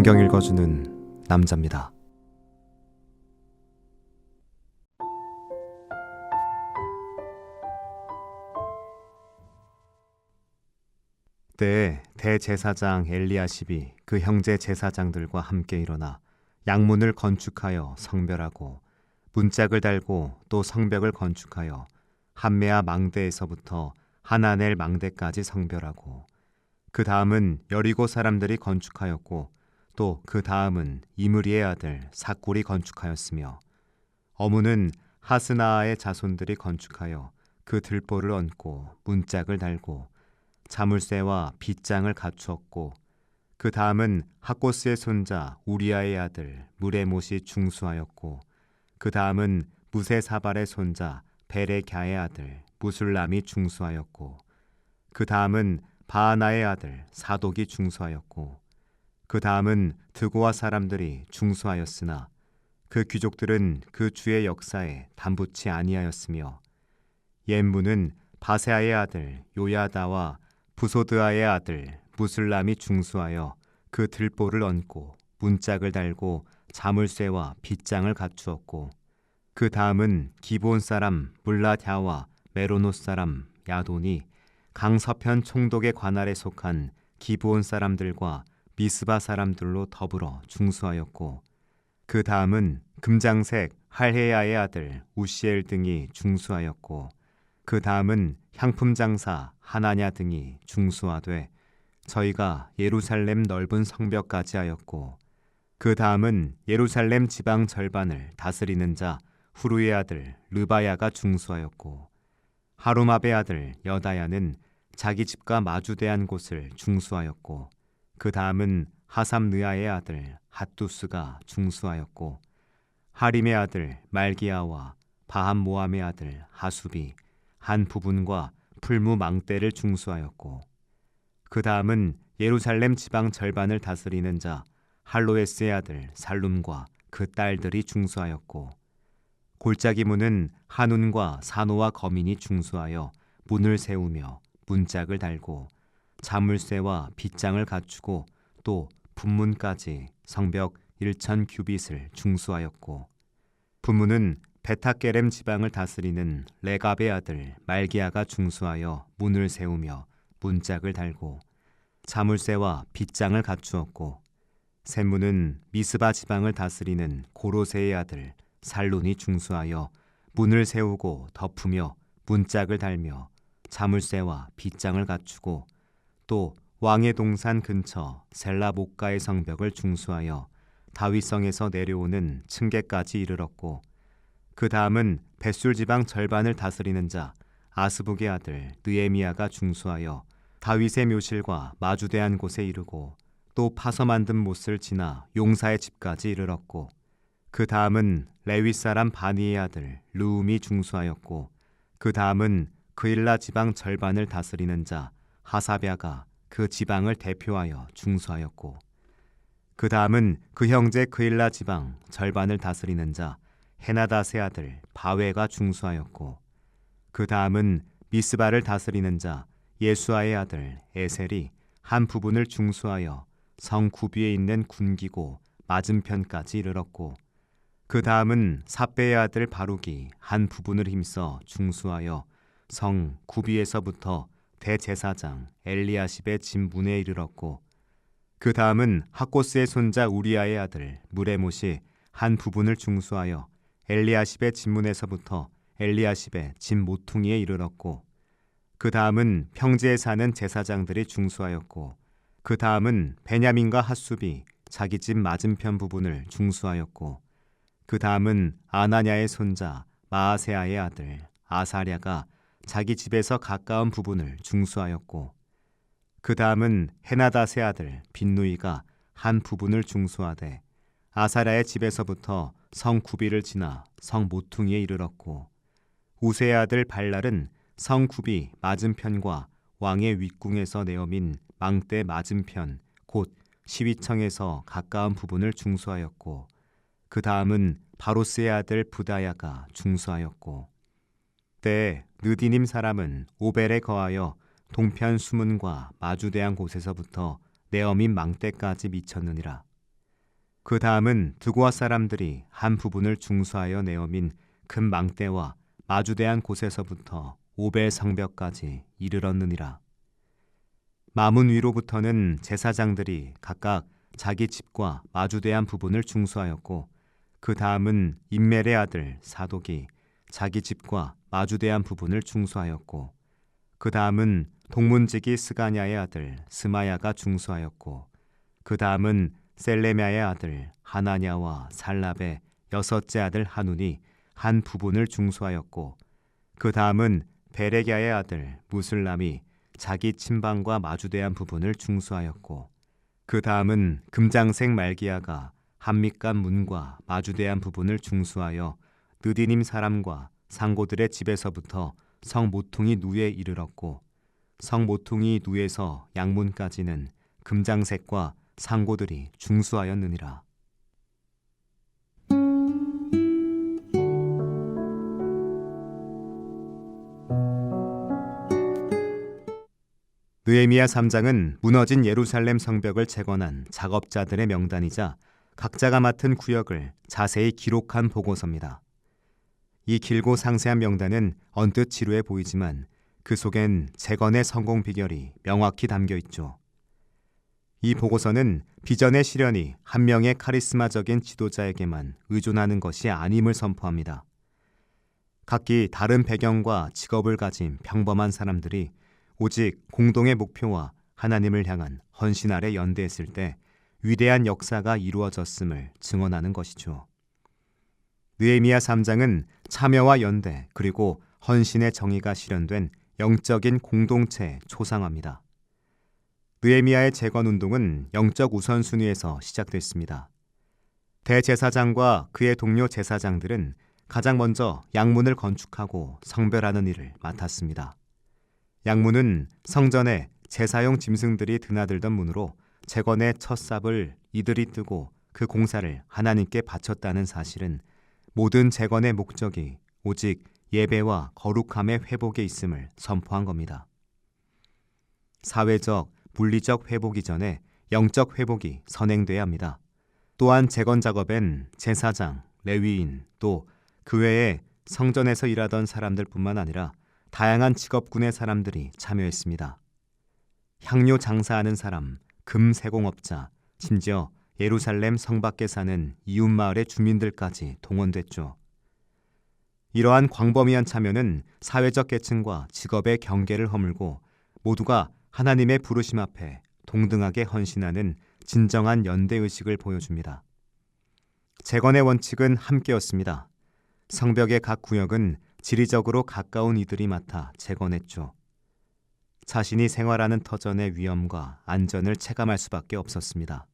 성경 읽어주는 남자입니다. 때에 대제사장 엘리야십이 그 형제 제사장들과 함께 일어나 양문을 건축하여 성별하고 문짝을 달고 또 성벽을 건축하여 함메아 망대에서부터 하나넬 망대까지 성별하고 그 다음은 여리고 사람들이 건축하였고 또 그 다음은 이므리의 아들 삭골이 건축하였으며 어무는 하스나아의 자손들이 건축하여 그 들보를 얹고 문짝을 달고 자물쇠와 빗장을 갖추었고 그 다음은 학고스의 손자 우리아의 아들 무레못이 중수하였고 그 다음은 무세사발의 손자 베레갸의 아들 무술람이 중수하였고 그 다음은 바하나의 아들 사독이 중수하였고 그 다음은 드고아 사람들이 중수하였으나 그 귀족들은 그 주의 역사에 담붙지 아니하였으며 옌무는 바세아의 아들 요야다와 부소드아의 아들 무술람이 중수하여 그 들보를 얹고 문짝을 달고 자물쇠와 빗장을 갖추었고 그 다음은 기브온 사람 물라갸와 메로노 사람 야돈이 강서편 총독의 관할에 속한 기브온 사람들과 미스바 사람들로 더불어 중수하였고 그 다음은 금장색 할헤야의 아들 우시엘 등이 중수하였고 그 다음은 향품 장사 하나냐 등이 중수하되 저희가 예루살렘 넓은 성벽까지 하였고 그 다음은 예루살렘 지방 절반을 다스리는 자 후루의 아들 르바야가 중수하였고 하루마베의 아들 여다야는 자기 집과 마주대한 곳을 중수하였고 그 다음은 하삼느아의 아들 핫두스가 중수하였고 하림의 아들 말기야와 바함모함의 아들 하수비 한 부분과 풀무 망대를 중수하였고 그 다음은 예루살렘 지방 절반을 다스리는 자 할로에스의 아들 살룸과 그 딸들이 중수하였고 골짜기 문은 한운과 사노와 거민이 중수하여 문을 세우며 문짝을 달고 자물쇠와 빗장을 갖추고 또 분문까지 성벽 1,000 규빗을 중수하였고 분문은 베타게렘 지방을 다스리는 레갑의 아들 말기야가 중수하여 문을 세우며 문짝을 달고 자물쇠와 빗장을 갖추었고 샘문은 미스바 지방을 다스리는 고로세의 아들 살룬이 중수하여 문을 세우고 덮으며 문짝을 달며 자물쇠와 빗장을 갖추고 또 왕의 동산 근처 셀라복가의 성벽을 중수하여 다윗성에서 내려오는 층계까지 이르렀고 그 다음은 벳술 지방 절반을 다스리는 자 아스북의 아들 느에미야가 중수하여 다윗의 묘실과 마주대한 곳에 이르고 또 파서 만든 못을 지나 용사의 집까지 이르렀고 그 다음은 레위 사람 바니의 아들 르움이 중수하였고 그 다음은 그일라 지방 절반을 다스리는 자 하사랴가 그 지방을 대표하여 중수하였고 그 다음은 그 형제 그일라 지방 절반을 다스리는 자 헤나닷의 아들 바웨가 중수하였고 그 다음은 미스바를 다스리는 자 예수아의 아들 에셀이 한 부분을 중수하여 성 구비에 있는 군기고 맞은편까지 이르렀고 그 다음은 삽베의 아들 바룩이 한 부분을 힘써 중수하여 성 구비에서부터 대제사장 엘리야십의 집 문에 이르렀고 그 다음은 학고스의 손자 우리아의 아들 무레못이 한 부분을 중수하여 엘리야십의 집 문에서부터 엘리야십의 집 모퉁이에 이르렀고 그 다음은 평지에 사는 제사장들이 중수하였고 그 다음은 베냐민과 핫수비 자기 집 맞은편 부분을 중수하였고 그 다음은 아나냐의 손자 마아세아의 아들 아사랴가 자기 집에서 가까운 부분을 중수하였고 그 다음은 헤나닷의 아들 빈누이가 한 부분을 중수하되 아사랴의 집에서부터 성 구비를 지나 성 모퉁이에 이르렀고 우세의 아들 발랄은 성 구비 맞은편과 왕의 윗궁에서 내어민 망대 맞은편 곧 시위청에서 가까운 부분을 중수하였고 그 다음은 바로스의 아들 부다야가 중수하였고, 때에 느디님 사람은 오벨에 거하여 동편 수문과 마주대한 곳에서부터 네어민 망대까지 미쳤느니라. 그 다음은 드고아 사람들이 한 부분을 중수하여 네어민 큰 망대와 마주대한 곳에서부터 오벨 성벽까지 이르렀느니라. 마문 위로부터는 제사장들이 각각 자기 집과 마주대한 부분을 중수하였고, 그 다음은 임멜의 아들 사독이 자기 집과 마주대한 부분을 중수하였고, 그 다음은 동문지기 스가냐의 아들 스마야가 중수하였고, 그 다음은 셀레미야의 아들 하나냐와 살랍의 여섯째 아들 하눈이 한 부분을 중수하였고, 그 다음은 베레기야의 아들 무슬람이 자기 침방과 마주대한 부분을 중수하였고, 그 다음은 금장색 말기야가 한밑간 문과 마주대한 부분을 중수하여 느디님 사람과 상고들의 집에서부터 성 모퉁이 누에 이르렀고, 성 모퉁이 누에서 양문까지는 금장색과 상고들이 중수하였느니라. 느헤미야 3장은 무너진 예루살렘 성벽을 재건한 작업자들의 명단이자 각자가 맡은 구역을 자세히 기록한 보고서입니다. 이 길고 상세한 명단은 언뜻 지루해 보이지만 그 속엔 재건의 성공 비결이 명확히 담겨 있죠. 이 보고서는 비전의 실현이 한 명의 카리스마적인 지도자에게만 의존하는 것이 아님을 선포합니다. 각기 다른 배경과 직업을 가진 평범한 사람들이 오직 공동의 목표와 하나님을 향한 헌신 아래 연대했을 때 위대한 역사가 이루어졌음을 증언하는 것이죠. 느헤미야 3장은 참여와 연대 그리고 헌신의 정의가 실현된 영적인 공동체에 초상합니다. 느헤미야의 재건운동은 영적 우선순위에서 시작됐습니다. 대제사장과 그의 동료 제사장들은 가장 먼저 양문을 건축하고 성별하는 일을 맡았습니다. 양문은 성전에 제사용 짐승들이 드나들던 문으로 재건의 첫 삽을 이들이 뜨고 그 공사를 하나님께 바쳤다는 사실은 모든 재건의 목적이 오직 예배와 거룩함의 회복에 있음을 선포한 겁니다. 사회적, 물리적 회복 이전에 영적 회복이 선행돼야 합니다. 또한 재건 작업엔 제사장, 레위인, 또 그 외에 성전에서 일하던 사람들뿐만 아니라 다양한 직업군의 사람들이 참여했습니다. 향료 장사하는 사람, 금 세공업자, 심지어 예루살렘 성 밖에 사는 이웃마을의 주민들까지 동원됐죠. 이러한 광범위한 참여는 사회적 계층과 직업의 경계를 허물고 모두가 하나님의 부르심 앞에 동등하게 헌신하는 진정한 연대의식을 보여줍니다. 재건의 원칙은 함께였습니다. 성벽의 각 구역은 지리적으로 가까운 이들이 맡아 재건했죠. 자신이 생활하는 터전의 위험과 안전을 체감할 수밖에 없었습니다.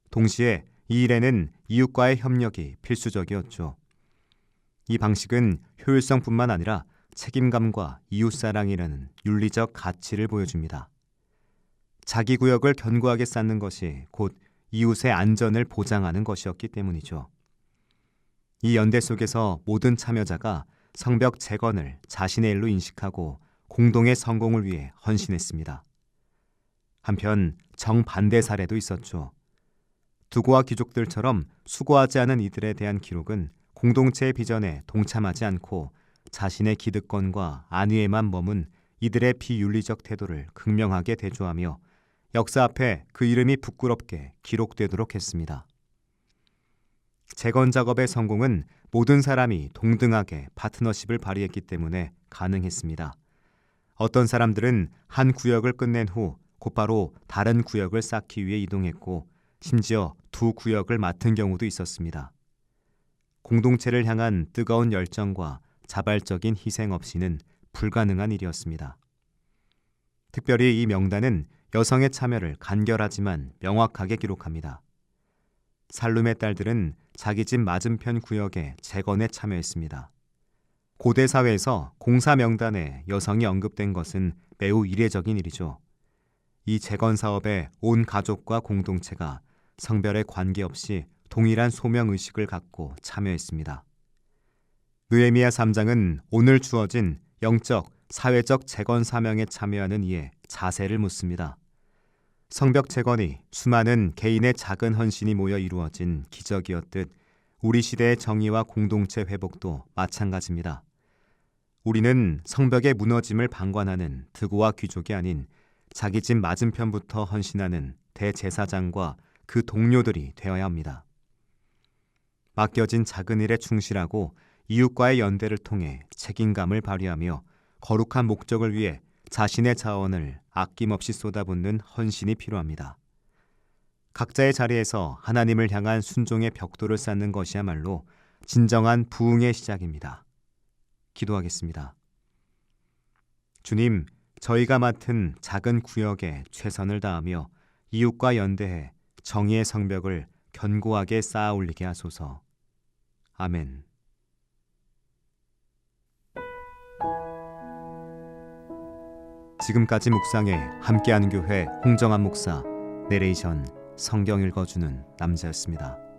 동시에 이 일에는 이웃과의 협력이 필수적이었죠. 이 방식은 효율성뿐만 아니라 책임감과 이웃사랑이라는 윤리적 가치를 보여줍니다. 자기 구역을 견고하게 쌓는 것이 곧 이웃의 안전을 보장하는 것이었기 때문이죠. 이 연대 속에서 모든 참여자가 성벽 재건을 자신의 일로 인식하고 공동의 성공을 위해 헌신했습니다. 한편 정반대 사례도 있었죠. 두고와 귀족들처럼 수고하지 않은 이들에 대한 기록은 공동체의 비전에 동참하지 않고 자신의 기득권과 안위에만 머문 이들의 비윤리적 태도를 극명하게 대조하며 역사 앞에 그 이름이 부끄럽게 기록되도록 했습니다. 재건 작업의 성공은 모든 사람이 동등하게 파트너십을 발휘했기 때문에 가능했습니다. 어떤 사람들은 한 구역을 끝낸 후 곧바로 다른 구역을 쌓기 위해 이동했고 심지어 두 구역을 맡은 경우도 있었습니다. 공동체를 향한 뜨거운 열정과 자발적인 희생 없이는 불가능한 일이었습니다. 특별히 이 명단은 여성의 참여를 간결하지만 명확하게 기록합니다. 살룸의 딸들은 자기 집 맞은편 구역의 재건에 참여했습니다. 고대 사회에서 공사 명단에 여성이 언급된 것은 매우 이례적인 일이죠. 이 재건 사업에 온 가족과 공동체가 성별에 관계없이 동일한 소명의식을 갖고 참여했습니다. 느헤미야 3장은 오늘 주어진 영적, 사회적 재건 사명에 참여하는 이의 자세를 묻습니다. 성벽 재건이 수많은 개인의 작은 헌신이 모여 이루어진 기적이었듯 우리 시대의 정의와 공동체 회복도 마찬가지입니다. 우리는 성벽의 무너짐을 방관하는 드고와 귀족이 아닌 자기 집 맞은편부터 헌신하는 대제사장과 그 동료들이 되어야 합니다. 맡겨진 작은 일에 충실하고 이웃과의 연대를 통해 책임감을 발휘하며 거룩한 목적을 위해 자신의 자원을 아낌없이 쏟아붓는 헌신이 필요합니다. 각자의 자리에서 하나님을 향한 순종의 벽돌을 쌓는 것이야말로 진정한 부흥의 시작입니다. 기도하겠습니다. 주님, 저희가 맡은 작은 구역에 최선을 다하며 이웃과 연대해 정의의 성벽을 견고하게 쌓아 올리게 하소서. 아멘. 지금까지 묵상에 함께하는 교회 홍정한 목사, 내레이션 성경 읽어주는 남자였습니다.